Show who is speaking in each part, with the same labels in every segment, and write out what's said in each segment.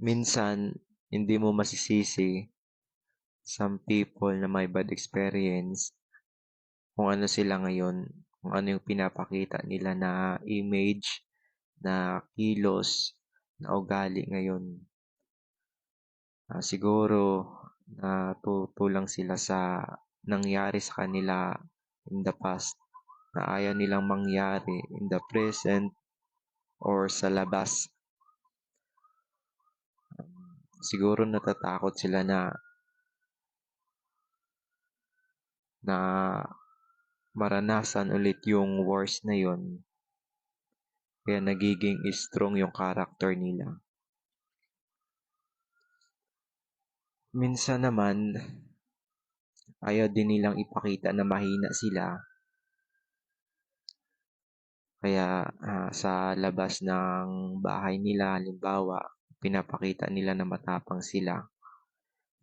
Speaker 1: Minsan, hindi mo masisisi some people na may bad experience kung ano sila ngayon, kung ano yung pinapakita nila na image, na kilos, na ugali ngayon. Siguro natuto lang sila sa nangyari sa kanila in the past na ayaw nilang mangyari in the present or sa labas. Siguro natatakot sila na maranasan ulit yung worst na yun. Kaya nagiging strong yung character nila. Minsan naman, ayaw din nilang ipakita na mahina sila. Kaya sa labas ng bahay nila, halimbawa, pinapakita nila na matapang sila.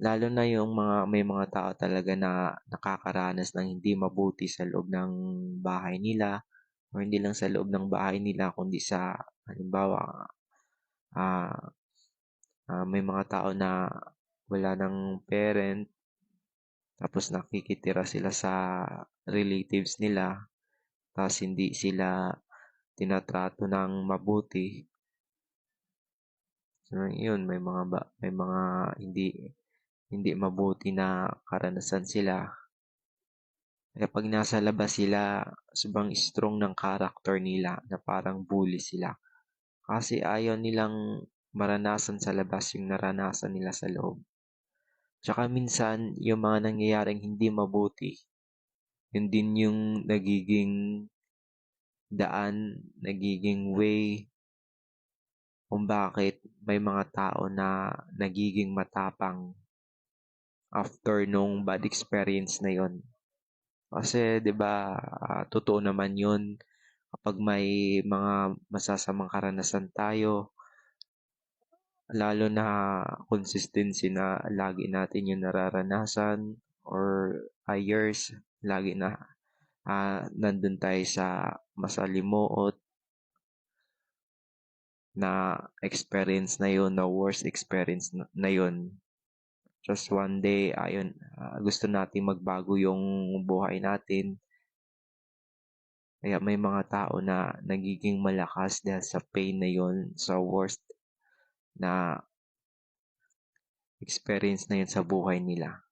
Speaker 1: Lalo na yung may mga tao talaga na nakakaranas ng hindi mabuti sa loob ng bahay nila, o hindi lang sa loob ng bahay nila, kundi sa, halimbawa, may mga tao na wala ng parent, tapos nakikitira sila sa relatives nila, tapos hindi sila tinatrato ng mabuti. So, yun, may mga hindi mabuti na karanasan sila. Kaya pag nasa labas sila, sobrang strong ng character nila na parang bully sila. Kasi ayaw nilang maranasan sa labas yung naranasan nila sa loob. Tsaka minsan, yung mga nangyayaring hindi mabuti, yun din yung nagiging daan, nagiging way kung bakit may mga tao na nagiging matapang after nung bad experience na yon. Kasi 'di ba, totoo naman yun kapag may mga masasamang karanasan tayo, lalo na consistency na lagi natin yung nararanasan or years, lagi na nandun tayo sa masalimuot na experience na yun, na worst experience na yun. Just one day, ayun, gusto natin magbago yung buhay natin. Kaya may mga tao na nagiging malakas dahil sa pain na yun, sa worst na experience na yun sa buhay nila.